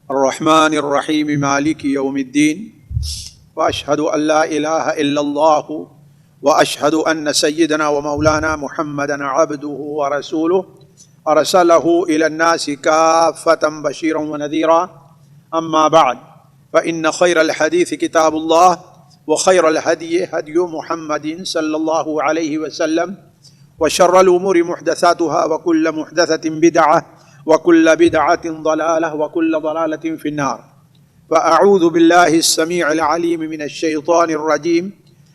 الرحمن الرحیم مالک یوم الدین واشہد ان لا الہ الا اللہ واشہد ان سیدنا ومولانا محمدا عبدہ ورسولہ ارسلہ الی الناس کافۃ بشیرا ونذیرا اما بعد فإن خیر الحدیث کتاب اللہ وخیر الہدی ہدی محمد صلی اللہ علیہ وسلم وشر الامور محدثاتها وكل محدثة بدعة وكل بدعة ضلالة وكل ضلالة في النار. فأعوذ بالله السميع العليم من الشيطان الرجيم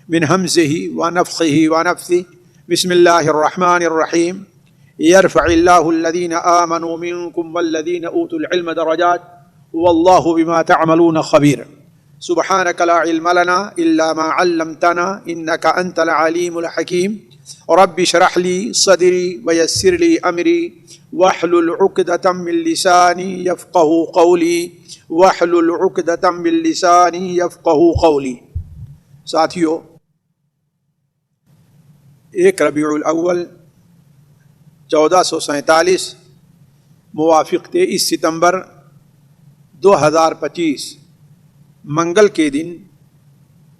من همزه ونفخه ونفثه. بسم الله الرحمن الرحيم. يرفع الله الذين آمنوا منكم والذين أوتوا العلم درجات والله بما تعملون خبير. سبحانك لا علم لنا إلا ما علمتنا إنك أنت العليم الحكيم. رب اشرح لي صدري ويسر لي أمري واحلل عقدة من لساني يفقهوا قولي واحلل عقدة من لساني يفقهوا قولي. ساتھیو، 1 ربیع الاول 1447 موافق 23 ستمبر 2025 منگل کے دن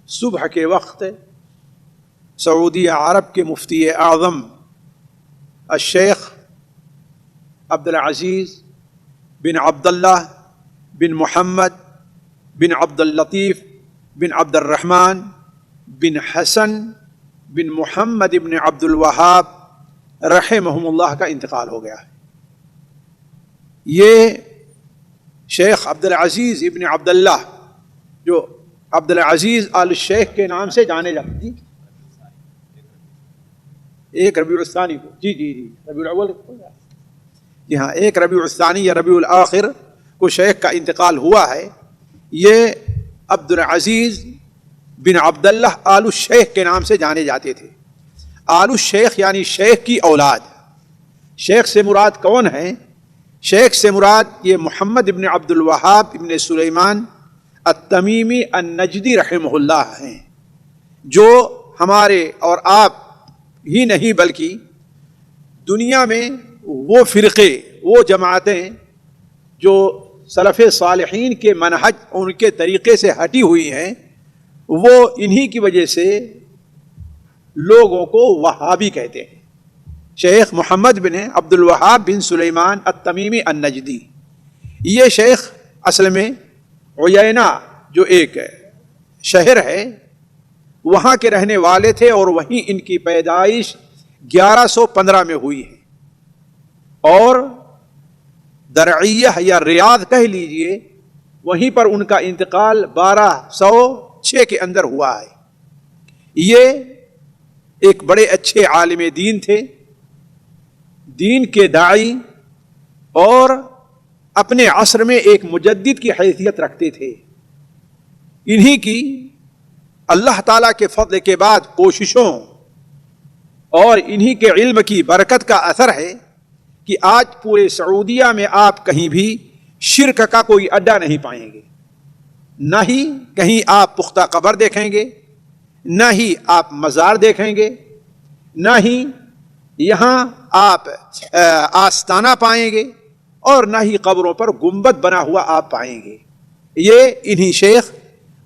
صبح کے وقت سعودی عرب کے مفتی اعظم الشیخ عبدالعزیز بن عبداللہ بن محمد بن عبداللطیف بن عبد الرحمن بن حسن بن محمد بن عبد الوہاب رحمہم اللہ کا انتقال ہو گیا ہے. یہ شیخ عبدالعزیز ابن عبداللہ جو عبدالعزیز آل الشیخ کے نام سے جانے جاتے ہیں، 1 ربیع الثانی کو جی ربیع الاول، جی ہاں 1 ربیع الثانی یا ربیع الاخر کو شیخ کا انتقال ہوا ہے. یہ عبدالعزیز بن عبداللہ آل الشیخ کے نام سے جانے جاتے تھے. آل الشیخ یعنی شیخ کی اولاد. شیخ سے مراد کون ہے؟ شیخ سے مراد یہ محمد ابن عبد الوہاب ابن سلیمان التمیمی النجدی رحمہ اللہ ہیں، جو ہمارے اور آپ ہی نہیں بلکہ دنیا میں وہ فرقے، وہ جماعتیں جو سلف صالحین کے منہج ان کے طریقے سے ہٹی ہوئی ہیں، وہ انہی کی وجہ سے لوگوں کو وہابی کہتے ہیں. شیخ محمد بن عبد الوہاب بن سلیمان التمیمی النجدی، یہ شیخ اصل میں عیینہ جو ایک شہر ہے وہاں کے رہنے والے تھے، اور وہیں ان کی پیدائش 1115 میں ہوئی ہے، اور درعیہ یا ریاض کہہ لیجئے وہیں پر ان کا انتقال 1206 کے اندر ہوا ہے. یہ ایک بڑے اچھے عالم دین تھے، دین کے داعی، اور اپنے عصر میں ایک مجدد کی حیثیت رکھتے تھے. انہی کی اللہ تعالیٰ کے فضل کے بعد کوششوں اور انہی کے علم کی برکت کا اثر ہے کہ آج پورے سعودیہ میں آپ کہیں بھی شرک کا کوئی اڈا نہیں پائیں گے. نہ ہی کہیں آپ پختہ قبر دیکھیں گے، نہ ہی آپ مزار دیکھیں گے، نہ ہی یہاں آپ آستانہ پائیں گے، اور نہ ہی قبروں پر گنبد بنا ہوا آپ پائیں گے. یہ انہی شیخ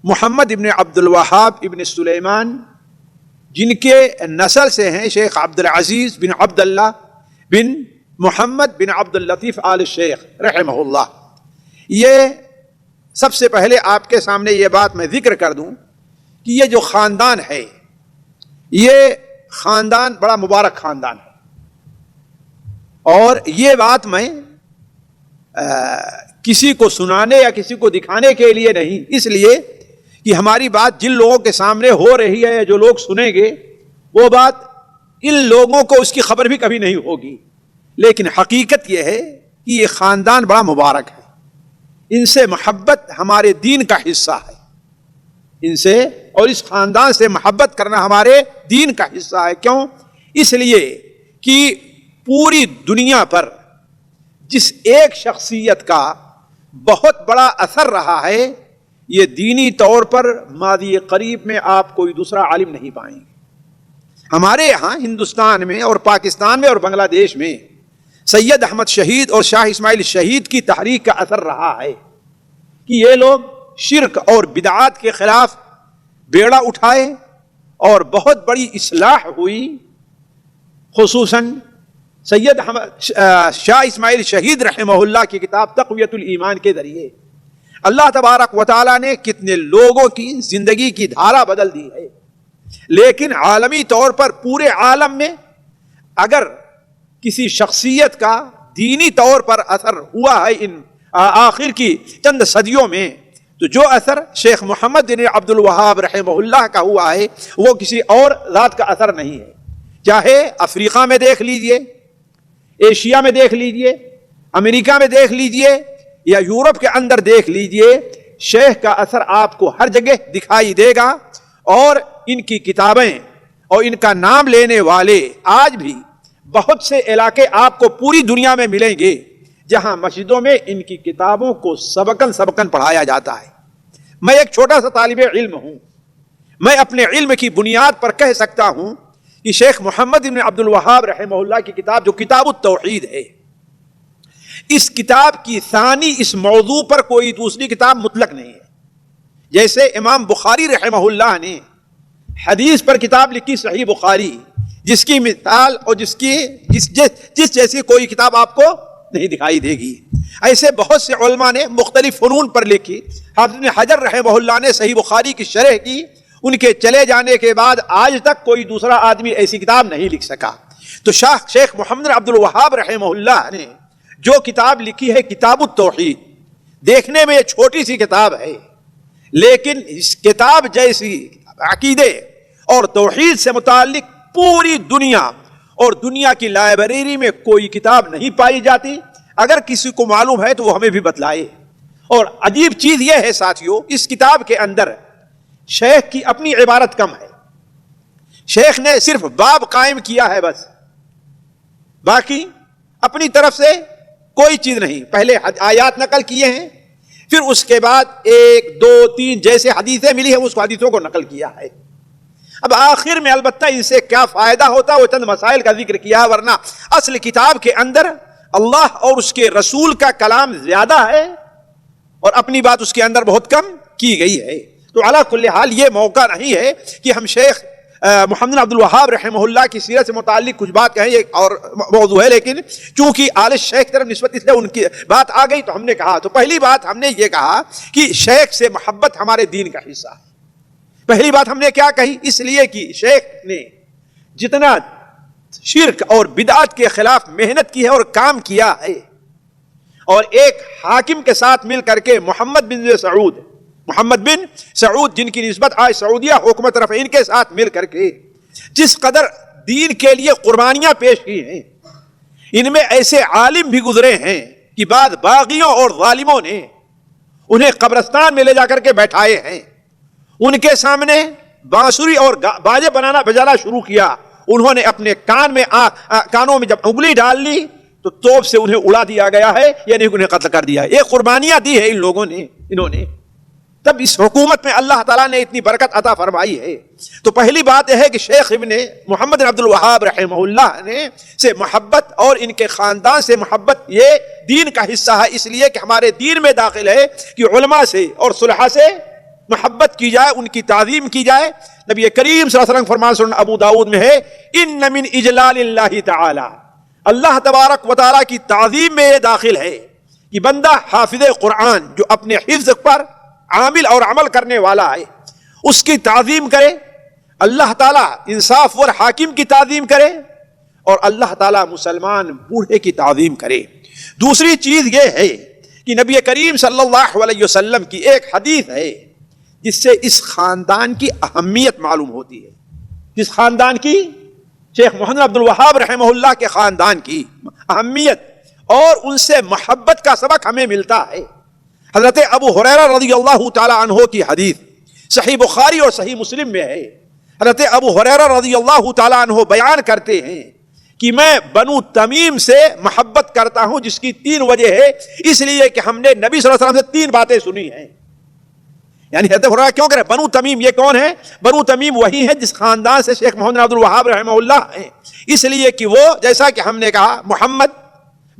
محمد ابن عبد الوہاب ابن سلیمان، جن کے نسل سے ہیں شیخ عبدالعزیز بن عبداللہ بن محمد بن عبداللطیف آل الشیخ رحمہ اللہ. یہ سب سے پہلے آپ کے سامنے یہ بات میں ذکر کر دوں کہ یہ جو خاندان ہے، یہ خاندان بڑا مبارک خاندان ہے، اور یہ بات میں کسی کو سنانے یا کسی کو دکھانے کے لیے نہیں، اس لیے کہ ہماری بات جن لوگوں کے سامنے ہو رہی ہے، جو لوگ سنیں گے، وہ بات ان لوگوں کو اس کی خبر بھی کبھی نہیں ہوگی. لیکن حقیقت یہ ہے کہ یہ خاندان بڑا مبارک ہے. ان سے محبت ہمارے دین کا حصہ ہے. ان سے اور اس خاندان سے محبت کرنا ہمارے دین کا حصہ ہے. کیوں؟ اس لیے کہ پوری دنیا پر جس ایک شخصیت کا بہت بڑا اثر رہا ہے، یہ دینی طور پر ماضی قریب میں آپ کوئی دوسرا عالم نہیں پائیں گے. ہمارے ہاں ہندوستان میں اور پاکستان میں اور بنگلہ دیش میں سید احمد شہید اور شاہ اسماعیل شہید کی تحریک کا اثر رہا ہے. کہ یہ لوگ شرک اور بدعات کے خلاف بیڑا اٹھائے اور بہت بڑی اصلاح ہوئی، خصوصاً سید شاہ اسماعیل شہید رحمہ اللہ کی کتاب تقویت الایمان کے ذریعے اللہ تبارک و تعالیٰ نے کتنے لوگوں کی زندگی کی دھارا بدل دی ہے۔ لیکن عالمی طور پر پورے عالم میں اگر کسی شخصیت کا دینی طور پر اثر ہوا ہے ان آخر کی چند صدیوں میں، تو جو اثر شیخ محمد بن عبد الوہاب رحمہ اللہ کا ہوا ہے وہ کسی اور ذات کا اثر نہیں ہے۔ چاہے افریقہ میں دیکھ لیجئے، ایشیا میں دیکھ لیجئے، امریکہ میں دیکھ لیجئے یا یورپ کے اندر دیکھ لیجئے، شیخ کا اثر آپ کو ہر جگہ دکھائی دے گا۔ اور ان کی کتابیں اور ان کا نام لینے والے آج بھی بہت سے علاقے آپ کو پوری دنیا میں ملیں گے جہاں مسجدوں میں ان کی کتابوں کو سبقن پڑھایا جاتا ہے۔ میں ایک چھوٹا سا طالب علم ہوں، میں اپنے علم کی بنیاد پر کہہ سکتا ہوں کہ شیخ محمد بن عبد الوہاب رحمہ اللہ کی کتاب جو کتاب التوحید ہے، اس کتاب کی ثانی اس موضوع پر کوئی دوسری کتاب مطلق نہیں ہے۔ جیسے امام بخاری رحمہ اللہ نے حدیث پر کتاب لکھی صحیح بخاری، جس کی مثال اور جس جیسی کوئی کتاب آپ کو نہیں دکھائی دے گی۔ ایسے بہت سے علماء نے مختلف فنون پر لکھی۔ حافظ بن حجر رحمہ اللہ نے صحیح بخاری کی شرح کی، ان کے چلے جانے کے بعد آج تک کوئی دوسرا آدمی ایسی کتاب نہیں لکھ سکا۔ تو شیخ محمد عبد الوہاب رحمہ اللہ نے جو کتاب لکھی ہے کتاب التوحید، دیکھنے میں یہ چھوٹی سی کتاب ہے، لیکن اس کتاب جیسی عقیدے اور توحید سے متعلق پوری دنیا اور دنیا کی لائبریری میں کوئی کتاب نہیں پائی جاتی۔ اگر کسی کو معلوم ہے تو وہ ہمیں بھی بتلائے۔ اور عجیب چیز یہ ہے ساتھیو، اس کتاب کے اندر شیخ کی اپنی عبارت کم ہے، شیخ نے صرف باب قائم کیا ہے بس، باقی اپنی طرف سے کوئی چیز نہیں۔ پہلے آیات نقل کیے ہیں، پھر اس کے بعد 1 2 3 جیسے حدیثیں ملی ہیں اس کو حدیثوں کو نقل کیا ہے۔ اب آخر میں البتہ ان سے کیا فائدہ ہوتا ہے وہ چند مسائل کا ذکر کیا، ورنہ اصل کتاب کے اندر اللہ اور اس کے رسول کا کلام زیادہ ہے اور اپنی بات اس کے اندر بہت کم کی گئی ہے۔ تو علی کل حال یہ موقع نہیں ہے کہ ہم شیخ محمد عبد الوہاب رحمہ اللہ کی سیرت سے متعلق کچھ بات کہیں، ایک اور موضوع ہے، لیکن چونکہ آل شیخ طرف نسبت اس لیے ان کی بات آ گئی تو ہم نے کہا۔ تو پہلی بات ہم نے یہ کہا کہ شیخ سے محبت ہمارے دین کا حصہ ہے۔ پہلی بات ہم نے کیا کہی؟ اس لیے کہ شیخ نے جتنا شرک اور بدعت کے خلاف محنت کی ہے اور کام کیا ہے، اور ایک حاکم کے ساتھ مل کر کے محمد بن سعود جن کی نسبت آج سعودیہ حکومت طرف ہے، ان کے ساتھ مل کر کے جس قدر دین کے لیے قربانیاں پیش کی ہیں، ان میں ایسے عالم بھی گزرے ہیں کہ بعد باغیوں اور ظالموں نے انہیں قبرستان میں لے جا کر کے بیٹھائے ہیں، ان کے سامنے بانسری اور باجے بجانا شروع کیا، انہوں نے اپنے کانوں میں جب انگلی ڈال لی تو توپ سے انہیں اڑا دیا گیا ہے، یعنی انہیں قتل کر دیا ہے۔ یہ قربانیاں دی ہے ان لوگوں نے، انہوں نے، تب اس حکومت میں اللہ تعالیٰ نے اتنی برکت عطا فرمائی ہے۔ تو پہلی بات یہ ہے کہ شیخ ابن محمد عبد الوہاب رحمہ اللہ نے سے محبت اور ان کے خاندان سے محبت یہ دین کا حصہ ہے، اس لیے کہ ہمارے دین میں داخل ہے کہ علماء سے اور صلحاء سے محبت کی جائے، ان کی تعظیم کی جائے۔ نبی کریم صلی اللہ علیہ وسلم فرمان سنن ابو داؤد میں ہے، ان من اجلال اللہ تعالی، اللہ تبارک و تعالیٰ کی تعظیم میں یہ داخل ہے کہ بندہ حافظ قرآن جو اپنے حفظ پر عامل اور عمل کرنے والا ہے اس کی تعظیم کرے، اللہ تعالیٰ انصاف ور حاکم کی تعظیم کرے، اور اللہ تعالیٰ مسلمان بوڑھے کی تعظیم کرے۔ دوسری چیز یہ ہے کہ نبی کریم صلی اللہ علیہ وسلم کی ایک حدیث ہے جس سے اس خاندان کی اہمیت معلوم ہوتی ہے، جس خاندان کی، شیخ محمد عبد الوہاب رحمہ اللہ کے خاندان کی اہمیت اور ان سے محبت کا سبق ہمیں ملتا ہے۔ حضرت ابو ہریرہ رضی اللہ تعالی عنہ کی حدیث صحیح بخاری اور صحیح مسلم میں ہے۔ حضرت ابو ہریرہ رضی اللہ تعالی عنہ بیان کرتے ہیں کہ میں بنو تمیم سے محبت کرتا ہوں، جس کی 3 وجہ ہے، اس لیے کہ ہم نے نبی صلی اللہ علیہ وسلم سے 3 باتیں سنی ہیں۔ یعنی حضرت ہریرہ کیوں کرے؟ بنو تمیم یہ کون ہے؟ بنو تمیم وہی ہے جس خاندان سے شیخ محمد عبد الوہاب رحمہ اللہ ہیں، اس لیے کہ وہ جیسا کہ ہم نے کہا محمد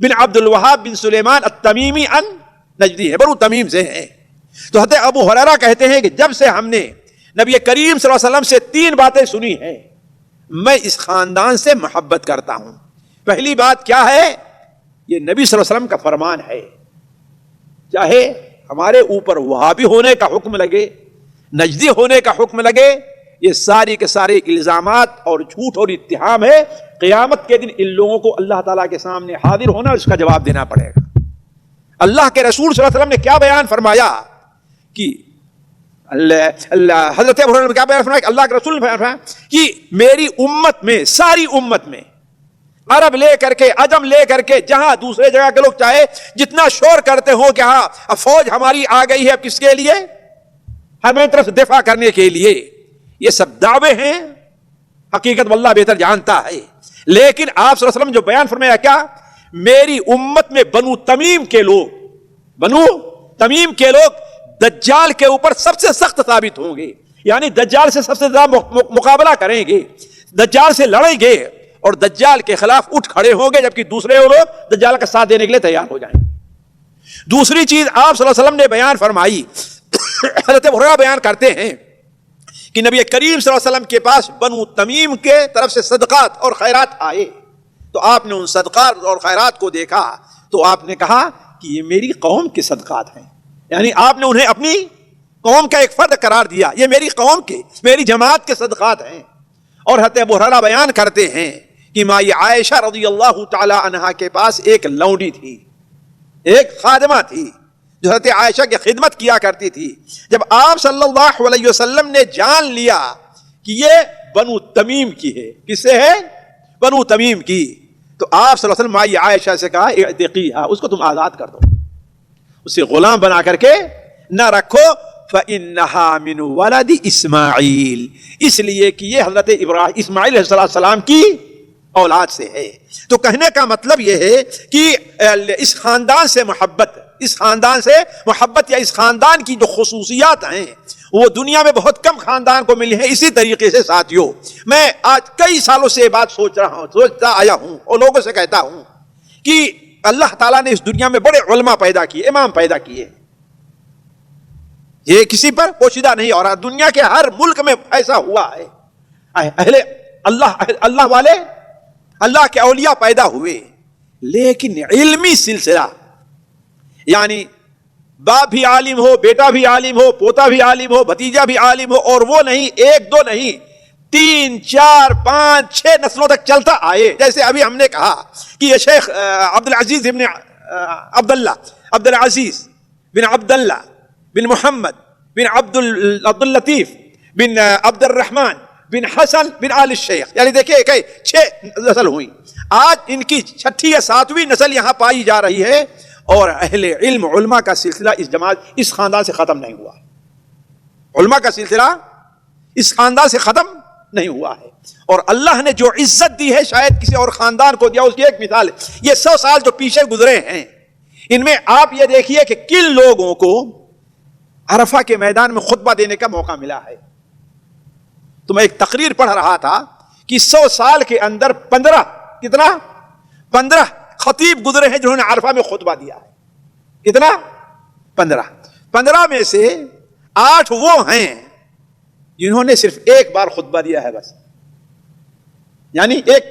بن عبد الوہاب بن سلیمان التمیمی ان نجدی ہے، بنو تمیم سے ہیں۔ تو حضرت ابو ہریرہ کہتے ہیں کہ جب سے ہم نے نبی کریم صلی اللہ علیہ وسلم سے 3 باتیں سنی ہیں میں اس خاندان سے محبت کرتا ہوں. پہلی بات کیا ہے؟ یہ نبی صلی اللہ علیہ وسلم کا فرمان ہے. چاہے ہمارے اوپر وہابی ہونے کا حکم لگے، نجدی ہونے کا حکم لگے، یہ ساری کے سارے الزامات اور جھوٹ اور اتہام ہے. قیامت کے دن ان لوگوں کو اللہ تعالیٰ کے سامنے حاضر ہونا اور اس کا جواب دینا پڑے گا. اللہ کے رسول صلی اللہ علیہ وسلم نے کیا بیان فرمایا کہ حضرت ابو ہریرہ نے کیا بیان فرمایا کہ اللہ کے رسول نے بیان فرمایا کہ میری امت میں، ساری امت میں، عرب لے کر کے، عجم لے کر کے، جہاں دوسرے جگہ کے لوگ چاہے جتنا شور کرتے ہو کہ ہاں فوج ہماری آ گئی ہے، اب کس کے لیے؟ ہماری طرف سے دفاع کرنے کے لیے. یہ سب دعوے ہیں، حقیقت واللہ بہتر جانتا ہے. لیکن آپ صلی اللہ علیہ وسلم جو بیان فرمایا کیا؟ میری امت میں بنو تمیم کے لوگ دجال کے اوپر سب سے سخت ثابت ہوں گے، یعنی دجال سے سب سے زیادہ مقابلہ کریں گے، دجال سے لڑیں گے اور دجال کے خلاف اٹھ کھڑے ہوں گے، جبکہ دوسرے لوگ دجال کا ساتھ دینے کے لیے تیار ہو جائیں. دوسری چیز آپ صلی اللہ علیہ وسلم نے بیان فرمائی، حضرت ابو ہریرہ بیان کرتے ہیں کہ نبی کریم صلی اللہ علیہ وسلم کے پاس بنو تمیم کے طرف سے صدقات اور خیرات آئے، تو آپ نے ان صدقات اور خیرات کو دیکھا تو آپ نے کہا کہ یہ میری قوم کے صدقات ہیں، یعنی آپ نے انہیں اپنی قوم کا ایک فرد قرار دیا، یہ میری قوم کے، میری جماعت کے صدقات ہیں. اور حضرت ابو ہریرہ بیان کرتے ہیں کہ مائی عائشہ رضی اللہ تعالی عنہا کے پاس ایک لونڈی تھی، ایک خادمہ تھی جو حضرت عائشہ کی خدمت کیا کرتی تھی. جب آپ صلی اللہ علیہ وسلم نے جان لیا کہ یہ بنو تمیم کی ہے، کس سے ہے؟ بنو تمیم کی، تو آپ صلی اللہ علیہ وسلم مائی عائشہ سے کہا اعتقیہا، اس کو تم آزاد کر دو، اسے غلام بنا کر کے نہ رکھو. فَإِنَّهَا مِنْ وَلَدِ اسماعیل، اس لیے کہ یہ حضرت اسماعیل علیہ السلام کی اولاد سے ہے. تو کہنے کا مطلب یہ ہے کہ اس خاندان سے محبت یا اس خاندان کی جو خصوصیات ہیں وہ دنیا میں بہت کم خاندان کو ملی ہیں. اسی طریقے سے ساتھیوں، میں آج کئی سالوں سے یہ بات سوچتا آیا ہوں اور لوگوں سے کہتا ہوں کہ اللہ تعالیٰ نے اس دنیا میں بڑے علماء پیدا کیے، امام پیدا کیے، یہ کسی پر پوشیدہ نہیں، اور دنیا کے ہر ملک میں ایسا ہوا ہے. اہل اللہ والے، اللہ کے اولیاء پیدا ہوئے، لیکن علمی سلسلہ، یعنی باپ بھی عالم ہو، بیٹا بھی عالم ہو، پوتا بھی عالم ہو، بھتیجا بھی عالم ہو، اور وہ نہیں 1 2 نہیں 3 4 5 6 نسلوں تک چلتا آئے. جیسے ابھی ہم نے کہا کہ یہ شیخ عبدالعزیز بن عبداللہ بن محمد بن عبد اللطیف بن عبد الرحمن بن حسن بن آل الشیخ، یعنی دیکھیں کہ 6 نسل ہوئی. آج ان کی 6 یا 7ویں نسل یہاں پائی جا رہی ہے، اور اہل علم علماء کا سلسلہ اس خاندان سے ختم نہیں ہوا. علماء کا سلسلہ اس خاندان سے ختم نہیں ہوا ہے. اور اللہ نے جو عزت دی ہے شاید کسی اور خاندان کو دیا. اس کی ایک مثال ہے، یہ 100 سال جو پیچھے گزرے ہیں، ان میں آپ یہ دیکھیے کہ کن لوگوں کو عرفہ کے میدان میں خطبہ دینے کا موقع ملا ہے. تو میں ایک تقریر پڑھ رہا تھا کہ 100 سال کے اندر 15 خطیب گزرے ہیں جنہوں نے عرفہ میں خطبہ دیا ہے. کتنا؟ 15 میں سے 8 وہ ہیں جنہوں نے صرف ایک بار خطبہ دیا ہے، بس، یعنی 1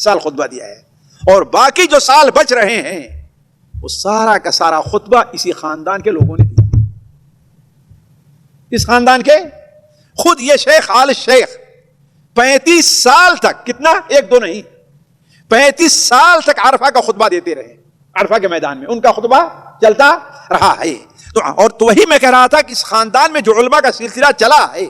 سال خطبہ دیا ہے، اور باقی جو سال بچ رہے ہیں وہ سارا کا سارا خطبہ اسی خاندان کے لوگوں نے دیا. اس خاندان کے خود یہ شیخ آل شیخ 35 سال تک، کتنا؟ 1 2 نہیں 35 سال تک عرفہ کا خطبہ دیتے رہے. عرفہ کے میدان میں ان کا خطبہ چلتا رہا ہے. تو وہی میں کہہ رہا تھا کہ اس خاندان میں جو علماء کا سلسلہ چلا ہے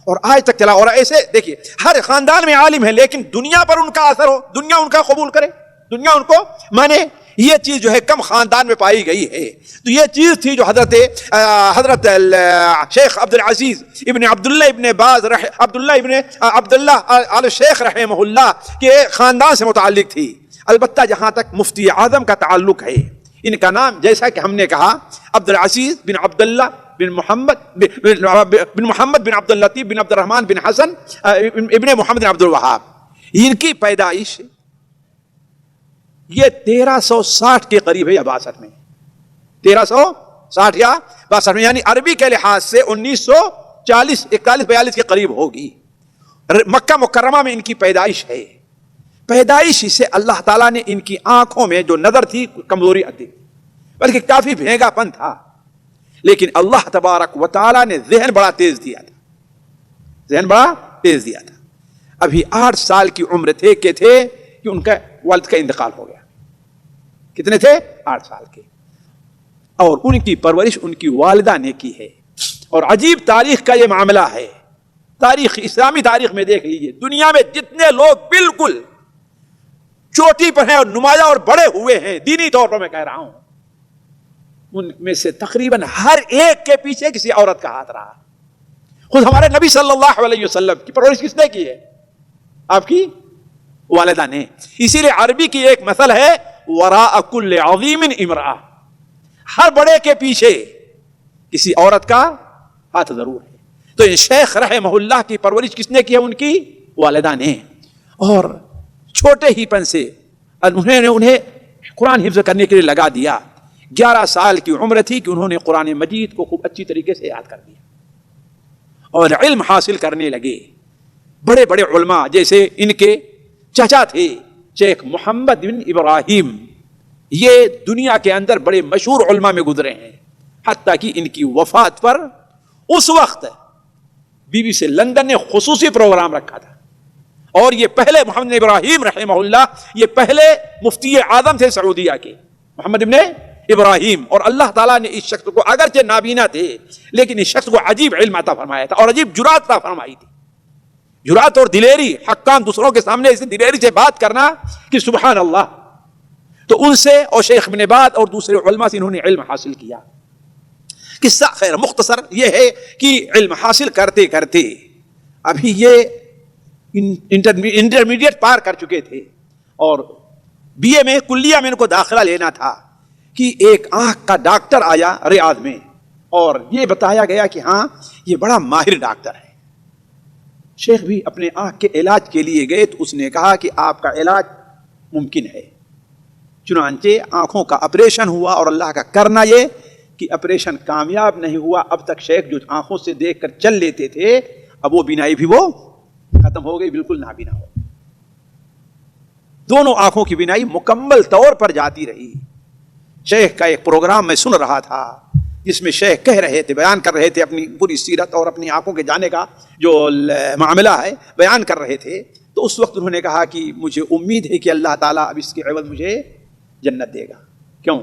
اور آج تک چلا، اور ایسے دیکھیے ہر خاندان میں عالم ہے، لیکن دنیا پر ان کا اثر ہو، دنیا ان کا قبول کرے، دنیا ان کو مانے، یہ چیز جو ہے کم خاندان میں پائی گئی ہے. تو یہ چیز تھی جو حضرت شیخ عبدالعزیز ابن عبداللہ ابن باز عبداللہ آل شیخ رحمہ اللہ کے خاندان سے متعلق تھی. البتہ جہاں تک مفتی اعظم کا تعلق ہے، ان کا نام جیسا کہ ہم نے کہا عبدالعزیز بن عبداللہ بن محمد بن عبد اللطیف بن عبد الرحمن بن حسن ابن محمد بن عبد الوہاب. ان کی پیدائش یہ 1360 کے قریب ہے، اباست میں 1360 60 یا 62 میں، یعنی عربی کے لحاظ سے 1940 41 42 کے قریب ہوگی. مکہ مکرمہ میں ان کی پیدائش ہے. پیدائش سے اللہ تعالیٰ نے ان کی آنکھوں میں جو نظر تھی کمزوری آتی، بلکہ کافی بھینگا پن تھا، لیکن اللہ تبارک و تعالیٰ نے ذہن بڑا تیز دیا تھا. ذہن بڑا تیز دیا تھا. ابھی 8 سال کی عمر تھے کہ ان کا والد کا انتقال ہو گیا. کتنے تھے؟ 8 سال کے. اور ان کی پرورش ان کی والدہ نے کی ہے. اور عجیب تاریخ کا یہ معاملہ ہے. تاریخ، اسلامی تاریخ میں دیکھ لیجیے، دنیا میں جتنے لوگ بالکل چوٹی پر ہیں اور نمایاں اور بڑے ہوئے ہیں دینی طور پر، میں کہہ رہا ہوں، ان میں سے تقریباً ہر ایک کے پیچھے کسی عورت کا ہاتھ رہا. خود ہمارے نبی صلی اللہ علیہ وسلم کی پرورش کس نے کی ہے؟ آپ کی والدہ نے. اسی لیے عربی کی ایک مثل ہے، وراء کل عظیم امرأة، ہر بڑے کے پیچھے کسی عورت کا ہاتھ ضرور ہے. تو یہ شیخ رحمہ اللہ کی پرورش کس نے کی ہے؟ ان کی والدہ نے. اور چھوٹے ہی پن سے انہیں قرآن حفظ کرنے کے لیے لگا دیا. 11 سال کی عمر تھی کہ انہوں نے قرآن مجید کو خوب اچھی طریقے سے یاد کر دیا اور علم حاصل کرنے لگے. بڑے بڑے علماء جیسے ان کے چچا تھے شیخ محمد بن ابراہیم، یہ دنیا کے اندر بڑے مشہور علماء میں گزرے ہیں. حتیٰ کہ ان کی وفات پر اس وقت بی بی سی لندن نے خصوصی پروگرام رکھا تھا، اور یہ پہلے محمد بن ابراہیم رحمہ اللہ یہ پہلے مفتی اعظم تھے سعودیہ کے، محمد بن ابراہیم. اور اللہ تعالیٰ نے اس شخص کو، اگرچہ نابینا تھے لیکن اس شخص کو عجیب علم عطا فرمایا تھا اور عجیب جرات عطا فرمائی تھی. جرات اور دلیری، حقان دوسروں کے سامنے اسے دلیری سے بات کرنا کہ سبحان اللہ. تو ان سے اور شیخ ابن باز اور دوسرے علماء سے انہوں نے علم حاصل کیا. قصہ خیر مختصر یہ ہے کہ علم حاصل کرتے کرتے ابھی یہ انٹرمیڈیٹ پار کر چکے تھے اور بی اے میں کلیہ میں ان کو داخلہ لینا تھا کہ ایک آنکھ کا ڈاکٹر آیا ریاض میں اور یہ بتایا گیا کہ ہاں یہ بڑا ماہر ڈاکٹر ہے. شیخ بھی اپنے آنکھ کے علاج کے لیے گئے تو اس نے کہا کہ آپ کا علاج ممکن ہے. چنانچہ آنکھوں کا آپریشن ہوا اور اللہ کا کرنا یہ کہ آپریشن کامیاب نہیں ہوا. اب تک شیخ جو آنکھوں سے دیکھ کر چل لیتے تھے اب وہ بینائی بھی وہ ختم ہو گئی، بالکل نابینا ہو. دونوں آنکھوں کی بینائی مکمل طور پر جاتی رہی. شیخ کا ایک پروگرام میں سن رہا تھا جس میں شیخ کہہ رہے تھے، بیان کر رہے تھے اپنی پوری سیرت اور اپنی آنکھوں کے جانے کا جو معاملہ ہے بیان کر رہے تھے. تو اس وقت انہوں نے کہا کہ مجھے امید ہے کہ اللہ تعالیٰ اب اس کے عوض مجھے جنت دے گا. کیوں؟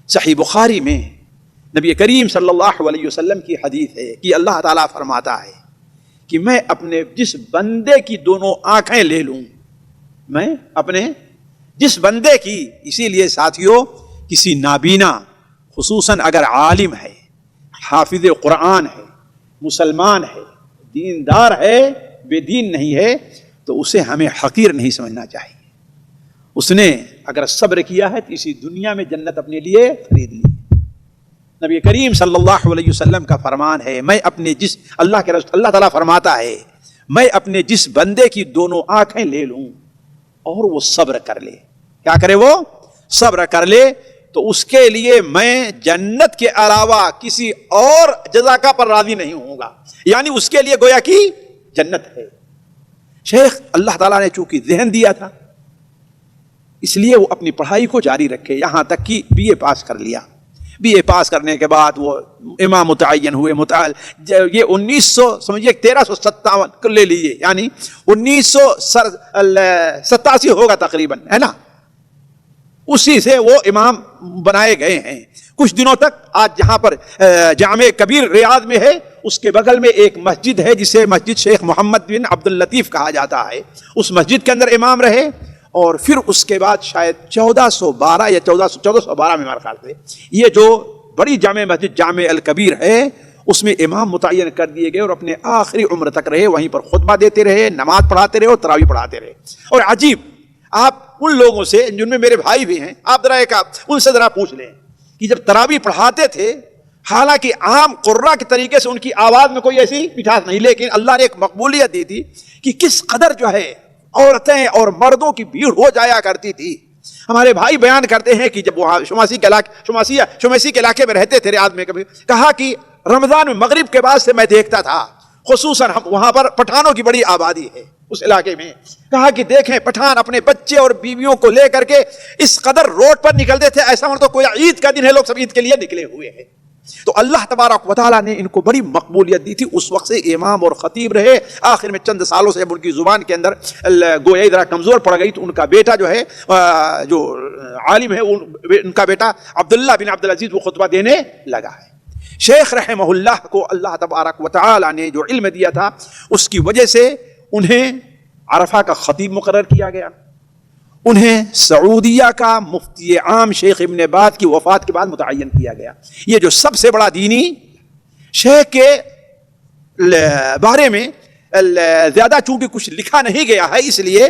صحیح بخاری میں نبی کریم صلی اللہ علیہ وسلم کی حدیث ہے کہ اللہ تعالیٰ فرماتا ہے کہ میں اپنے جس بندے کی دونوں آنکھیں لے لوں، میں اپنے جس بندے کی، اسی لیے ساتھیوں کسی نابینا خصوصاً اگر عالم ہے، حافظ قرآن ہے، مسلمان ہے، دیندار ہے، بے دین نہیں ہے، تو اسے ہمیں حقیر نہیں سمجھنا چاہیے. اس نے اگر صبر کیا ہے تو اسی دنیا میں جنت اپنے لیے خرید لی. نبی کریم صلی اللہ علیہ وسلم کا فرمان ہے، میں اپنے جس اللہ تعالیٰ فرماتا ہے میں اپنے جس بندے کی دونوں آنکھیں لے لوں اور وہ صبر کر لے. کیا کرے؟ وہ صبر کر لے تو اس کے لیے میں جنت کے علاوہ کسی اور جزا کا پر راضی نہیں ہوں گا. یعنی اس کے لیے گویا کی جنت ہے. شیخ اللہ تعالیٰ نے چونکہ ذہن دیا تھا اس لیے وہ اپنی پڑھائی کو جاری رکھے، یہاں تک کہ بی اے پاس کر لیا. بی اے پاس کرنے کے بعد وہ امام متعین ہوئے. یہ 1357 لے لیجیے، یعنی 1987 ہوگا تقریباً، ہے نا، اسی سے وہ امام بنائے گئے ہیں. کچھ دنوں تک آج جہاں پر جامع کبیر ریاض میں ہے اس کے بغل میں ایک مسجد ہے جسے مسجد شیخ محمد بن عبد اللطیف کہا جاتا ہے. اس مسجد کے اندر امام رہے اور پھر اس کے بعد شاید 1412 یا 1412 میں ہمارے خیال سے یہ جو بڑی جامع مسجد جامع الکبیر ہے اس میں امام متعین کر دیے گئے اور اپنے آخری عمر تک رہے، وہیں پر خطبہ دیتے رہے، نماز پڑھاتے رہے اور تراویح پڑھاتے رہے. اور عجیب، آپ ان لوگوں سے جن میں میرے بھائی بھی ہیں، آپ ذرا ان سے ذرا پوچھ لیں کہ جب تراویح پڑھاتے تھے، حالانکہ عام قرہ کے طریقے سے ان کی آواز میں کوئی ایسی مٹھاس نہیں، لیکن اللہ نے ایک مقبولیت دی تھی کہ کس قدر جو ہے عورتیں اور مردوں کی بھیڑ ہو جایا کرتی تھی. ہمارے بھائی بیان کرتے ہیں کہ جب وہاں شمیسی کے علاقے میں رہتے تھے ریاض میں، کبھی کہا کہ رمضان میں مغرب کے بعد سے میں دیکھتا تھا، خصوصاً وہاں پر پٹھانوں کی بڑی آبادی ہے اس علاقے میں، کہا کہ دیکھیں پٹھان اپنے بچے اور بیویوں کو لے کر کے اس قدر روڈ پر نکلتے تھے، ایسا تو کوئی عید کا دن ہے، لوگ سب عید کے لیے نکلے ہوئے ہیں۔ تو اللہ تبارک و تعالیٰ نے ان کو بڑی مقبولیت دی تھی، اس وقت سے امام اور خطیب رہے۔ آخر میں چند سالوں سے ان کی زبان کے اندر گویا ذرا کمزور پڑ گئی، تو ان کا بیٹا جو ہے جو عالم ہے، ان کا بیٹا عبداللہ بن عبدالعزیز وہ خطبہ دینے لگا ہے۔ شیخ رحمہ اللہ کو اللہ تبارک و تعالیٰ نے جو علم دیا تھا، اس کی وجہ سے انہیں عرفہ کا خطیب مقرر کیا گیا، انہیں سعودیہ کا مفتی عام شیخ ابن باز کی وفات کے بعد متعین کیا گیا۔ یہ جو سب سے بڑا دینی، شیخ کے بارے میں زیادہ چونکہ کچھ لکھا نہیں گیا ہے، اس لیے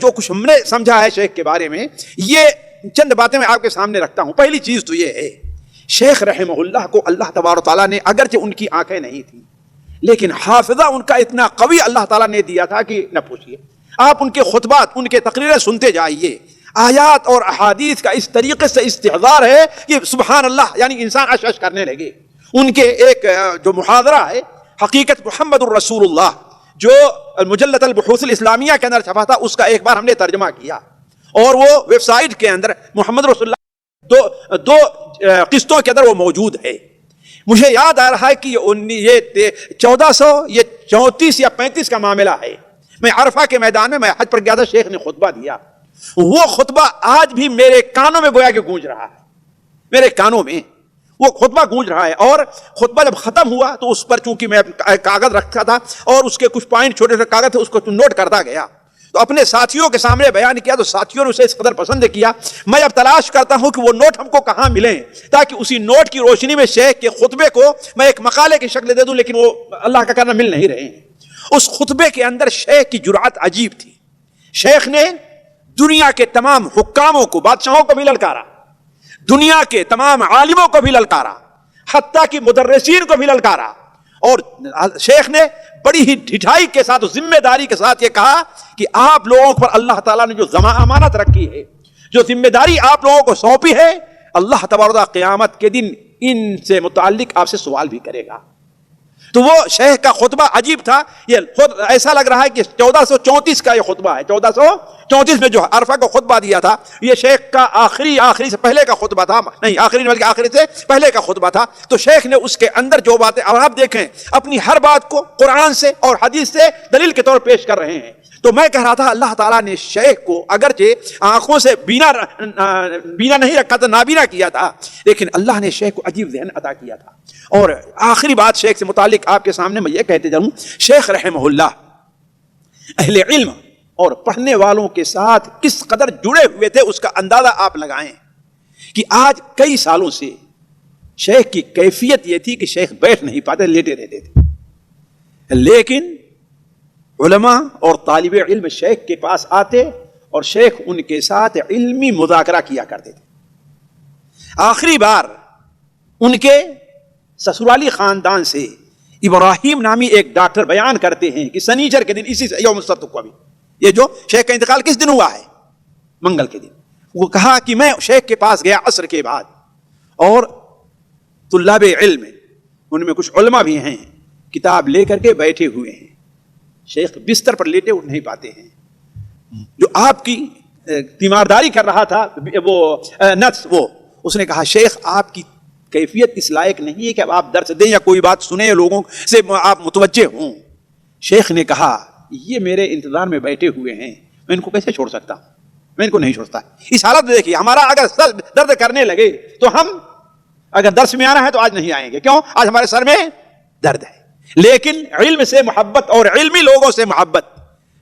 جو کچھ ہم نے سمجھا ہے شیخ کے بارے میں، یہ چند باتیں میں آپ کے سامنے رکھتا ہوں۔ پہلی چیز تو یہ ہے، شیخ رحمہ اللہ کو اللہ تبارک و تعالیٰ نے، اگرچہ ان کی آنکھیں نہیں تھیں لیکن حافظہ ان کا اتنا قوی اللہ تعالیٰ نے دیا تھا کہ نہ پوچھئے۔ آپ ان کے خطبات، ان کے تقریریں سنتے جائیے، آیات اور احادیث کا اس طریقے سے استحضار ہے کہ سبحان اللہ، یعنی انسان اشش کرنے لگے۔ ان کے ایک جو محاضرہ ہے حقیقت محمد الرسول اللہ، جو مجلۃ البحوث الاسلامیہ کے اندر چھپا تھا، اس کا ایک بار ہم نے ترجمہ کیا، اور وہ ویب سائٹ کے اندر محمد رسول اللہ دو قسطوں کے اندر وہ موجود ہے۔ مجھے یاد آ رہا ہے کہ یہ 1434 یا 35 کا معاملہ ہے۔ میں عرفہ کے میدان میں حج پر گیا تھا، شیخ نے خطبہ دیا، وہ خطبہ آج بھی میرے کانوں میں گویا کہ گونج رہا ہے، میرے کانوں میں وہ خطبہ گونج رہا ہے۔ اور خطبہ جب ختم ہوا تو اس پر چونکہ میں کاغذ رکھا تھا اور اس کے کچھ پوائنٹ چھوٹے سے کاغذ تھے، اس کو نوٹ کرتا گیا، تو اپنے ساتھیوں کے سامنے بیان کیا، تو ساتھیوں نے اسے اس قدر پسند کیا۔ میں اب تلاش کرتا ہوں کہ وہ نوٹ ہم کو کہاں ملیں، تاکہ اسی نوٹ کی روشنی میں شیخ کے خطبے کو میں ایک مقالے کی شکل دے دوں، لیکن وہ اللہ کا کرنا مل نہیں رہے ہیں۔ اس خطبے کے اندر شیخ کی جرأت عجیب تھی۔ شیخ نے دنیا کے تمام حکاموں کو، بادشاہوں کو بھی للکارا، دنیا کے تمام عالموں کو بھی للکارا، حتیٰ کہ مدرسین کو بھی للکارا، اور شیخ نے بڑی ہی ڈھٹائی کے ساتھ، ذمہ داری کے ساتھ یہ کہا کہ آپ لوگوں پر اللہ تعالیٰ نے جو امانت رکھی ہے، جو ذمہ داری آپ لوگوں کو سونپی ہے، اللہ تبارک قیامت کے دن ان سے متعلق آپ سے سوال بھی کرے گا۔ تو وہ شیخ کا خطبہ عجیب تھا۔ یہ خود ایسا لگ رہا ہے کہ 1434 کا یہ خطبہ ہے، 1434 میں جو عرفہ کو خطبہ دیا تھا، یہ شیخ کا آخری سے پہلے کا خطبہ تھا، نہیں آخری بلکہ آخری سے پہلے کا خطبہ تھا۔ تو شیخ نے اس کے اندر جو باتیں، اب آپ دیکھیں اپنی ہر بات کو قرآن سے اور حدیث سے دلیل کے طور پیش کر رہے ہیں۔ تو میں کہہ رہا تھا اللہ تعالیٰ نے شیخ کو اگرچہ آنکھوں سے بینا نہیں رکھا تھا، نابینا کیا تھا، لیکن اللہ نے شیخ کو عجیب ذہن عطا کیا تھا۔ اور آخری بات شیخ سے متعلق آپ کے سامنے میں یہ کہتے جاؤں، شیخ رحمہ اللہ اہل علم اور پڑھنے والوں کے ساتھ کس قدر جڑے ہوئے تھے، اس کا اندازہ آپ لگائیں کہ آج کئی سالوں سے شیخ کی کیفیت یہ تھی کہ شیخ بیٹھ نہیں پاتے، لیٹے رہتے تھے، لیکن علماء اور طالب علم شیخ کے پاس آتے اور شیخ ان کے ساتھ علمی مذاکرہ کیا کرتے تھے۔ آخری بار ان کے سسرالی خاندان سے ابراہیم نامی ایک ڈاکٹر بیان کرتے ہیں کہ سنیچر کے دن، اسی یوم السبت کو، ابھی یہ جو شیخ کا انتقال کس دن ہوا ہے، منگل کے دن، وہ کہا کہ میں شیخ کے پاس گیا عصر کے بعد، اور طلاب علم ان میں کچھ علماء بھی ہیں کتاب لے کر کے بیٹھے ہوئے ہیں، شیخ بستر پر لیٹے اٹھ نہیں پاتے ہیں۔ جو آپ کی تیمارداری کر رہا تھا وہ نرس، وہ اس نے کہا شیخ آپ کی کیفیت اس لائق نہیں ہے کہ اب آپ درس دیں یا کوئی بات سنیں یا لوگوں سے آپ متوجہ ہوں۔ شیخ نے کہا یہ میرے انتظار میں بیٹھے ہوئے ہیں، میں ان کو کیسے چھوڑ سکتا ہوں، میں ان کو نہیں چھوڑتا۔ اس حالت میں دیکھیے، ہمارا اگر سر درد کرنے لگے تو ہم اگر درس میں آنا ہے تو آج نہیں آئیں گے، کیوں؟ آج ہمارے سر میں درد ہے، لیکن علم سے محبت اور علمی لوگوں سے محبت۔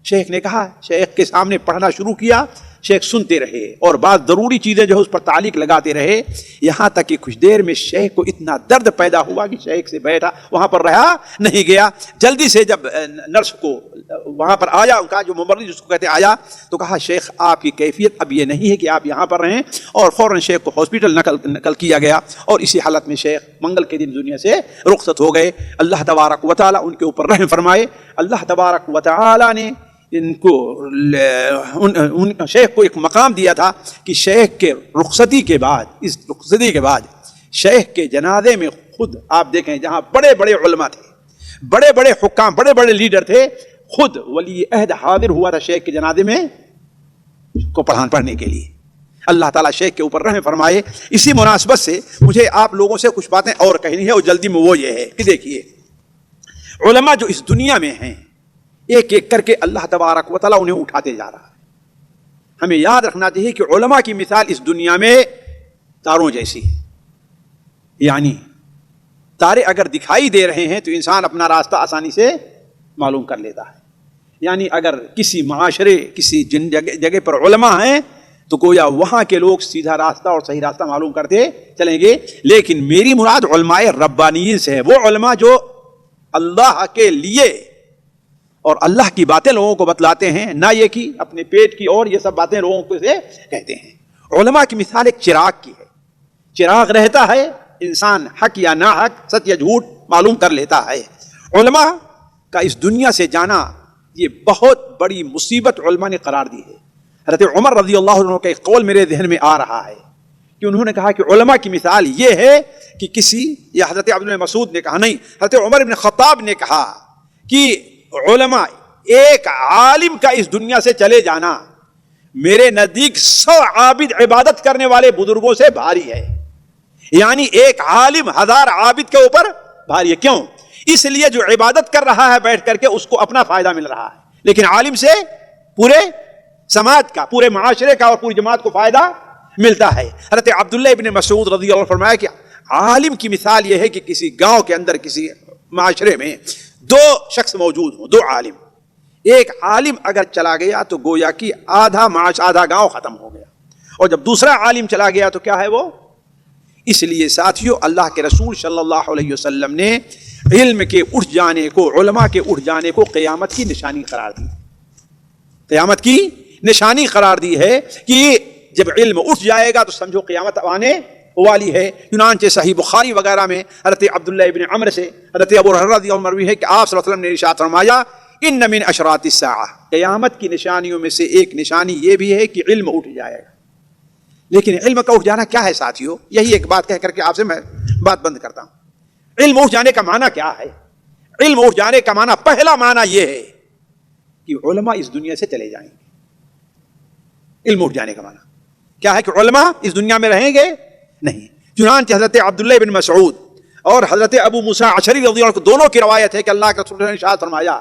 شیخ نے کہا، شیخ کے سامنے پڑھنا شروع کیا، شیخ سنتے رہے اور بعض ضروری چیزیں جو ہے اس پر تعلیق لگاتے رہے، یہاں تک کہ کچھ دیر میں شیخ کو اتنا درد پیدا ہوا کہ شیخ سے بیٹھا وہاں پر رہا نہیں گیا۔ جلدی سے جب نرس کو وہاں پر آیا، ان کا جو ممرض جس کو کہتے آیا، تو کہا شیخ آپ کی کیفیت اب یہ نہیں ہے کہ آپ یہاں پر رہیں، اور فوراً شیخ کو ہاسپٹل نقل کیا گیا، اور اسی حالت میں شیخ منگل کے دن دنیا سے رخصت ہو گئے۔ اللہ تبارک و تعالیٰ ان کے اوپر رحم فرمائے۔ اللہ تبارک و تعالیٰ نے ان کو ان شیخ کو ایک مقام دیا تھا کہ شیخ کے رخصتی کے بعد، اس رخصتی کے بعد شیخ کے جنازے میں خود آپ دیکھیں جہاں بڑے بڑے علماء تھے، بڑے بڑے حکام، بڑے بڑے لیڈر تھے، خود ولی عہد حاضر ہوا تھا شیخ کے جنازے میں کو پڑھنے کے لیے۔ اللہ تعالیٰ شیخ کے اوپر رحم فرمائے۔ اسی مناسبت سے مجھے آپ لوگوں سے کچھ باتیں اور کہنی ہے، اور جلدی میں وہ یہ ہے کہ دیکھیے علماء جو اس دنیا میں ہیں ایک ایک کر کے اللہ تبارک و تعالیٰ انہیں اٹھاتے جا رہا ہے۔ ہمیں یاد رکھنا چاہیے کہ علماء کی مثال اس دنیا میں تاروں جیسی ہے، یعنی تارے اگر دکھائی دے رہے ہیں تو انسان اپنا راستہ آسانی سے معلوم کر لیتا ہے۔ یعنی اگر کسی معاشرے، کسی جگہ پر علماء ہیں تو گویا وہاں کے لوگ سیدھا راستہ اور صحیح راستہ معلوم کرتے چلیں گے۔ لیکن میری مراد علماء ربانیین سے ہے، وہ علماء جو اللہ کے لیے اور اللہ کی باتیں لوگوں کو بتلاتے ہیں، نہ یہ کہ اپنے پیٹ کی اور یہ سب باتیں لوگوں کو سے کہتے ہیں۔ علماء کی مثال ایک چراغ کی ہے، چراغ رہتا ہے انسان حق یا نہ حق، سچ یا جھوٹ معلوم کر لیتا ہے۔ علماء کا اس دنیا سے جانا یہ بہت بڑی مصیبت علماء نے قرار دی ہے۔ حضرت عمر رضی اللہ عنہ کا ایک قول میرے ذہن میں آ رہا ہے کہ انہوں نے کہا کہ علماء کی مثال یہ ہے کہ کسی، یا حضرت عبداللہ مسعود نے کہا، نہیں، حضرت عمر بن خطاب نے کہا کہ علماء ایک عالم کا اس دنیا سے چلے جانا میرے نزدیک 100 عابد عبادت کرنے والے بزرگوں سے بھاری ہے۔ یعنی ایک عالم 1000 عابد کے اوپر بھاری ہے۔ کیوں؟ اس لیے جو عبادت کر رہا ہے بیٹھ کر کے اس کو اپنا فائدہ مل رہا ہے، لیکن عالم سے پورے سماج کا، پورے معاشرے کا اور پوری جماعت کو فائدہ ملتا ہے۔ حضرت عبداللہ ابن مسعود رضی اللہ عنہ فرمایا کہ عالم کی مثال یہ ہے کہ کسی گاؤں کے اندر، کسی معاشرے میں 2 شخص موجود ہوں، 2 عالم۔ ایک عالم اگر چلا گیا تو گویا کہ آدھا گاؤں ختم ہو گیا، اور جب دوسرا عالم چلا گیا تو کیا ہے وہ؟ اس لیے ساتھیوں اللہ کے رسول صلی اللہ علیہ وسلم نے علم کے اٹھ جانے کو، علماء کے اٹھ جانے کو قیامت کی نشانی قرار دی۔ قیامت کی نشانی قرار دی ہے کہ جب علم اٹھ جائے گا تو سمجھو قیامت آنے والی ہے۔ چنانچہ صحیح بخاری وغیرہ میں حضرت عبداللہ ابن عمر سے حضرت ابو ہریرہ رضی اللہ عنہ مروی ہے کہ آپ صلی اللہ علیہ وسلم نے ارشاد فرمایا ان من اشراط الساعہ، قیامت کی نشانیوں میں سے ایک نشانی یہ بھی ہے کہ علم اٹھ جائے گا۔ لیکن علم کا اٹھ جانا کیا ہے ساتھیوں؟ یہی ایک بات کہہ کر کے آپ سے میں بات بند کرتا ہوں۔ علم اٹھ جانے کا معنی کیا ہے؟ علم اٹھ جانے کا معنی، پہلا معنی یہ ہے کہ علماء اس دنیا سے چلے جائیں گے۔ علم اٹھ جانے کا معنی کیا ہے؟ کہ علماء اس دنیا میں رہیں گے نہیں۔ چنانچہ حضرت عبداللہ بن مسعود اور حضرت ابو موسیٰ اشعری رضی اللہ عنہ دونوں کی روایت ہے کہ اللہ کے رسول نے ارشاد فرمایا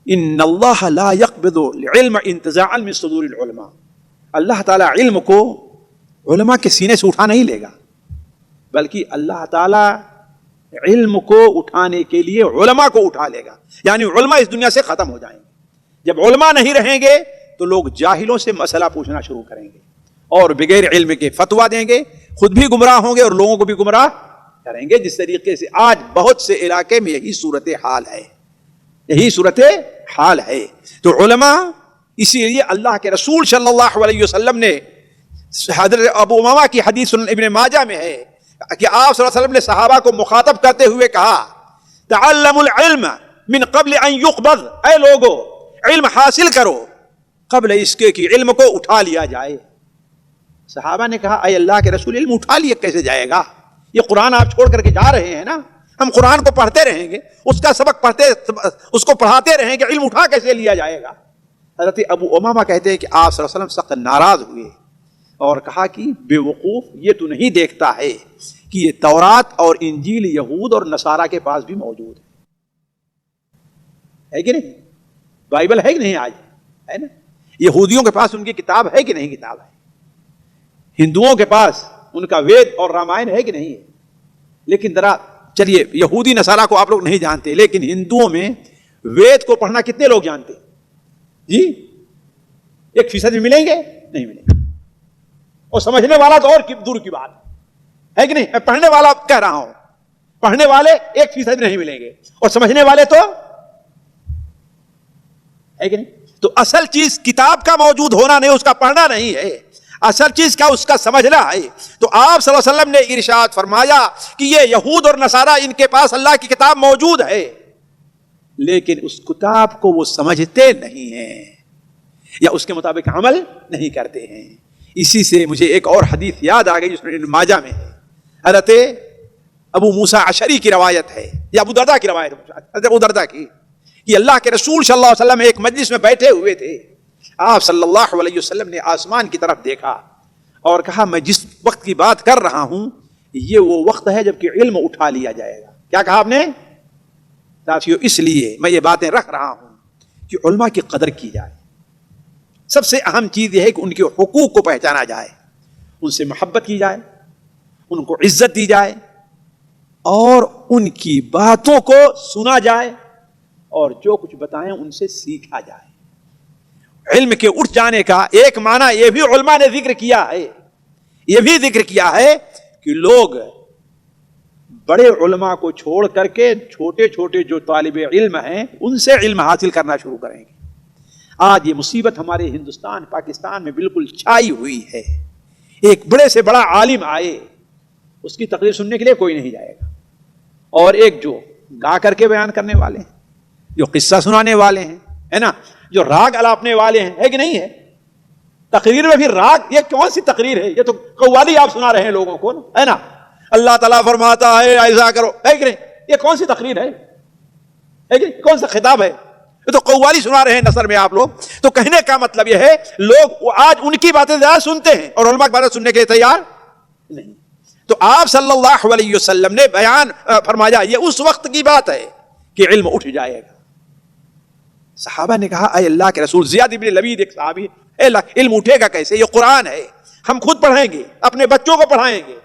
ان اللہ لا يقبض العلم انتزاعا من صدور العلماء، اللہ تعالیٰ علم کو علماء کے سینے سے اٹھا نہیں لے گا، بلکہ اللہ تعالیٰ علم کو اٹھانے کے لیے علماء کو اٹھا لے گا۔ یعنی علماء اس دنیا سے ختم ہو جائیں گے۔ جب علماء نہیں رہیں گے تو لوگ جاہلوں سے مسئلہ پوچھنا شروع کریں گے اور بغیر علم کے فتویٰ دیں گے، خود بھی گمراہ ہوں گے اور لوگوں کو بھی گمراہ کریں گے، جس طریقے سے آج بہت سے علاقے میں یہی صورتحال ہے، یہی صورتحال ہے۔ تو علماء، اسی لیے اللہ کے رسول صلی اللہ علیہ وسلم نے، حضرت ابو امامہ کی حدیث سنن ابن ماجہ میں ہے کہ آپ صلی اللہ علیہ وسلم نے صحابہ کو مخاطب کرتے ہوئے کہا تعلموا العلم من قبل ان يقبض، اے لوگو علم حاصل کرو قبل اس کے کہ علم کو اٹھا لیا جائے۔ صحابہ نے کہا اے اللہ کے رسول علم اٹھا لیا کیسے جائے گا؟ یہ قرآن آپ چھوڑ کر کے جا رہے ہیں نا، ہم قرآن کو پڑھتے رہیں گے، اس کا سبق پڑھتے، اس کو پڑھاتے رہیں گے، علم اٹھا کیسے لیا جائے گا؟ حضرت ابو امامہ کہتے ہیں کہ آپ صلی اللہ علیہ وسلم سخت ناراض ہوئے اور کہا کہ بے وقوف، یہ تو نہیں دیکھتا ہے کہ یہ تورات اور انجیل یہود اور نصارہ کے پاس بھی موجود ہے کہ نہیں؟ بائبل ہے کہ نہیں؟ آج ہے نا؟ یہودیوں کے پاس ان کی کتاب ہے کہ نہیں کتاب ہے؟ ہندوؤں کے پاس ان کا وید اور رامائن ہے کہ نہیں ہے؟ لیکن ذرا چلیے، یہودی نصارہ کو آپ لوگ نہیں جانتے، لیکن ہندوؤں میں وید کو پڑھنا کتنے لوگ جانتے؟ جی 1% بھی ملیں گے؟ نہیں ملیں گے۔ اور سمجھنے والا تو اور دور کی بات ہے کہ نہیں؟ میں پڑھنے والا کہہ رہا ہوں، پڑھنے والے 1% بھی نہیں ملیں گے، اور سمجھنے والے تو ہے کہ نہیں؟ تو اصل چیز کتاب کا موجود ہونا نہیں، اس کا پڑھنا نہیں ہے، اصل چیز کا اس کا سمجھنا ہے۔ تو آپ صلی اللہ علیہ وسلم نے ارشاد فرمایا کہ یہ یہود اور نصارہ ان کے پاس اللہ کی کتاب موجود ہے، لیکن اس کتاب کو وہ سمجھتے نہیں ہیں یا اس کے مطابق عمل نہیں کرتے ہیں. اسی سے مجھے ایک اور حدیث یاد آ گئی جس میں ابن ماجہ میں ہے. حضرت ابو موسیٰ اشعری کی روایت ہے یا ابو درداء کی روایت ہے, حضرت ابو درداء کی, کہ اللہ کے رسول صلی اللہ علیہ وسلم ایک مجلس میں بیٹھے ہوئے تھے. آپ صلی اللہ علیہ وسلم نے آسمان کی طرف دیکھا اور کہا میں جس وقت کی بات کر رہا ہوں یہ وہ وقت ہے جب کہ علم اٹھا لیا جائے گا. کیا کہا آپ نے ساتھیو؟ اس لیے میں یہ باتیں رکھ رہا ہوں کہ علماء کی قدر کی جائے. سب سے اہم چیز یہ ہے کہ ان کے حقوق کو پہچانا جائے, ان سے محبت کی جائے, ان کو عزت دی جائے اور ان کی باتوں کو سنا جائے اور جو کچھ بتائیں ان سے سیکھا جائے. علم کے اٹھ جانے کا ایک معنی یہ بھی علماء نے ذکر کیا ہے, یہ بھی ذکر کیا ہے کہ لوگ بڑے علماء کو چھوڑ کر کے چھوٹے چھوٹے جو طالب علم ہیں ان سے علم حاصل کرنا شروع کریں گے. آج یہ مصیبت ہمارے ہندوستان پاکستان میں بالکل چھائی ہوئی ہے. ایک بڑے سے بڑا عالم آئے, اس کی تقریر سننے کے لیے کوئی نہیں جائے گا, اور ایک جو گا کر کے بیان کرنے والے ہیں, جو قصہ سنانے والے ہیں, ہے نا, جو راگ الاپنے والے ہیں, ہے کہ نہیں ہے. تقریر میں بھی راگ, یہ کون سی تقریر ہے؟ یہ تو قوالی آپ سنا رہے ہیں لوگوں کو, ہے نا. اللہ تعالیٰ فرماتا ہے ایسا کرو, ہے کہ نہیں. یہ کون سی تقریر ہے کہ نہیں؟ کون سا خطاب ہے؟ یہ تو قوالی سنا رہے ہیں نثر میں آپ لوگ. تو کہنے کا مطلب یہ ہے لوگ آج ان کی باتیں زیادہ سنتے ہیں اور علماء کی باتیں سننے کے لیے تیار نہیں. تو آپ صلی اللہ علیہ وسلم نے بیان فرمایا یہ اس وقت کی بات ہے کہ علم اٹھ جائے گا. صحابہ نے کہا اے اللہ کے رسول, زیاد ابن لبید ایک صحابی, اے اللہ علم اٹھے گا کیسے؟ یہ قرآن ہے, ہم خود پڑھائیں گے, اپنے بچوں کو پڑھائیں گے,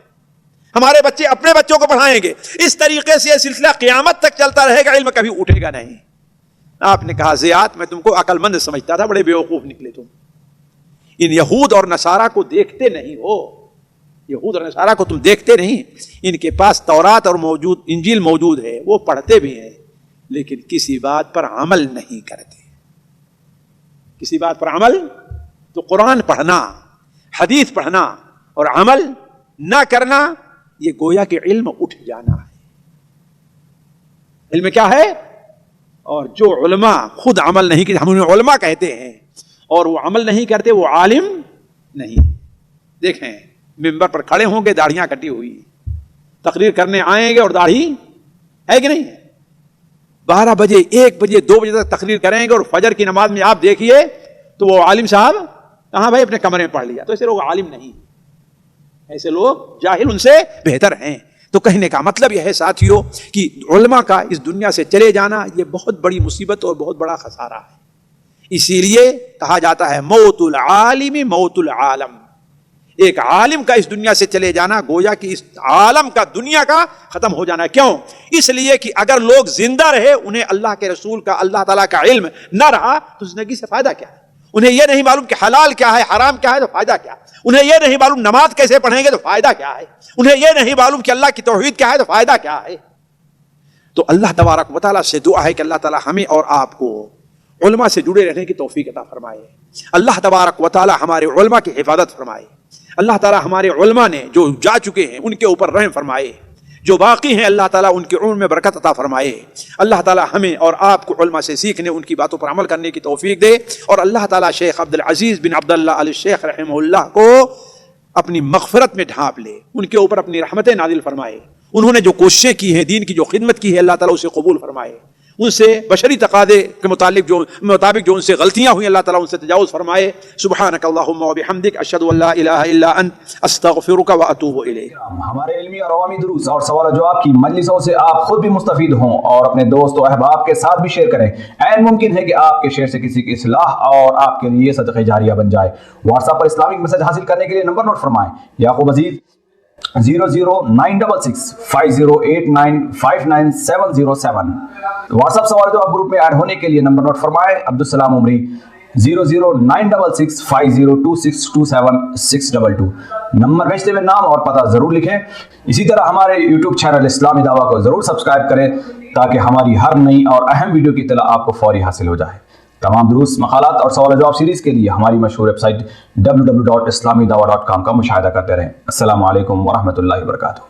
ہمارے بچے اپنے بچوں کو پڑھائیں گے, اس طریقے سے یہ سلسلہ قیامت تک چلتا رہے گا, علم کبھی اٹھے گا نہیں. آپ نے کہا زیاد میں تم کو عقل مند سمجھتا تھا, بڑے بیوقوف نکلے تم. ان یہود اور نصارہ کو دیکھتے نہیں ہو, یہود اور نصارہ کو تم دیکھتے نہیں. ان کے پاس تورات اور موجود انجیل موجود ہے, وہ پڑھتے بھی ہیں لیکن کسی بات پر عمل نہیں کرتے. کسی بات پر عمل, تو قرآن پڑھنا, حدیث پڑھنا اور عمل نہ کرنا, یہ گویا کہ علم اٹھ جانا ہے. علم کیا ہے؟ اور جو علماء خود عمل نہیں کرتے, ہم انہیں علماء کہتے ہیں, اور وہ عمل نہیں کرتے وہ عالم نہیں. دیکھیں ممبر پر کھڑے ہوں گے, داڑھیاں کٹی ہوئی, تقریر کرنے آئیں گے اور داڑھی ہے کہ نہیں, 12 بجے 1 بجے 2 بجے تک تقریر کریں گے, اور فجر کی نماز میں آپ دیکھیے تو وہ عالم صاحب کہاں بھائی اپنے کمرے میں پڑھ لیا. تو ایسے لوگ عالم نہیں, ایسے لوگ جاہل ان سے بہتر ہیں. تو کہنے کا مطلب یہ ہے ساتھیوں کہ علماء کا اس دنیا سے چلے جانا یہ بہت بڑی مصیبت اور بہت بڑا خسارہ ہے. اسی لیے کہا جاتا ہے موت العالم موت العالم. ایک عالم کا اس دنیا سے چلے جانا گویا کہ اس عالم کا, دنیا کا ختم ہو جانا. کیوں؟ اس لیے کہ اگر لوگ زندہ رہے, انہیں اللہ کے رسول کا, اللہ تعالیٰ کا علم نہ رہا تو زندگی سے فائدہ کیا ہے؟ انہیں یہ نہیں معلوم کہ حلال کیا ہے حرام کیا ہے تو فائدہ کیا ہے؟ انہیں یہ نہیں معلوم نماز کیسے پڑھیں گے تو فائدہ کیا ہے؟ انہیں یہ نہیں معلوم کہ اللہ کی توحید کیا ہے تو فائدہ کیا ہے؟ تو اللہ تبارک و تعالیٰ سے دعا ہے کہ اللہ تعالیٰ ہمیں اور آپ کو علماء سے جڑے رہنے کی توفیق عطا فرمائے. اللہ تبارک و تعالیٰ ہمارے علماء کی حفاظت فرمائے. اللہ تعالیٰ ہمارے علماء نے جو جا چکے ہیں ان کے اوپر رحم فرمائے, جو باقی ہیں اللہ تعالیٰ ان کے عمر میں برکت عطا فرمائے. اللہ تعالیٰ ہمیں اور آپ کو علماء سے سیکھنے, ان کی باتوں پر عمل کرنے کی توفیق دے, اور اللہ تعالیٰ شیخ عبد العزیز بن عبداللہ آل الشیخ رحمہ اللہ کو اپنی مغفرت میں ڈھانپ لے, ان کے اوپر اپنی رحمتیں نازل فرمائے. انہوں نے جو کوششیں کی ہیں, دین کی جو خدمت کی ہے, اللہ تعالیٰ اسے قبول فرمائے. ان سے بشری تقاضے کے مطابق جو ان سے غلطیاں ہوئی اللہ تعالیٰ ان سے تجاوز فرمائے. سبحانک اللہم و بحمدک اشہد ان لا الہ الا انت استغفرک و اتوب الیک. ہمارے علمی اور عوامی دروس اور سوال و جواب کی مجلسوں سے آپ خود بھی مستفید ہوں اور اپنے دوست و احباب کے ساتھ بھی شیئر کریں. عین ممکن ہے کہ آپ کے شیئر سے کسی کی اصلاح اور آپ کے لیے صدقہ جاریہ بن جائے. واٹس ایپ پر اسلامک میسج حاصل کرنے کے لیے نمبر نوٹ فرمائیں. یعقوب عزیز 00966 5089 59707. واٹس ایپ سوال جواب گروپ میں ایڈ ہونے کے لیے نمبر نوٹ فرمائے. عبدالسلام عمری 00966 502627 نمبر بھیجتے ہوئے نام اور پتہ ضرور لکھیں. اسی طرح ہمارے یوٹیوب چینل اسلامی دعویٰ کو ضرور سبسکرائب کریں تاکہ ہماری ہر نئی اور اہم ویڈیو کی اطلاع آپ کو فوری حاصل ہو جائے. تمام دروس, مقالات اور سوال جواب سیریز کے لیے ہماری مشہور ویب سائٹ www.islamidawah.com کا مشاہدہ کرتے رہیں. السلام علیکم ورحمۃ اللہ وبرکاتہ.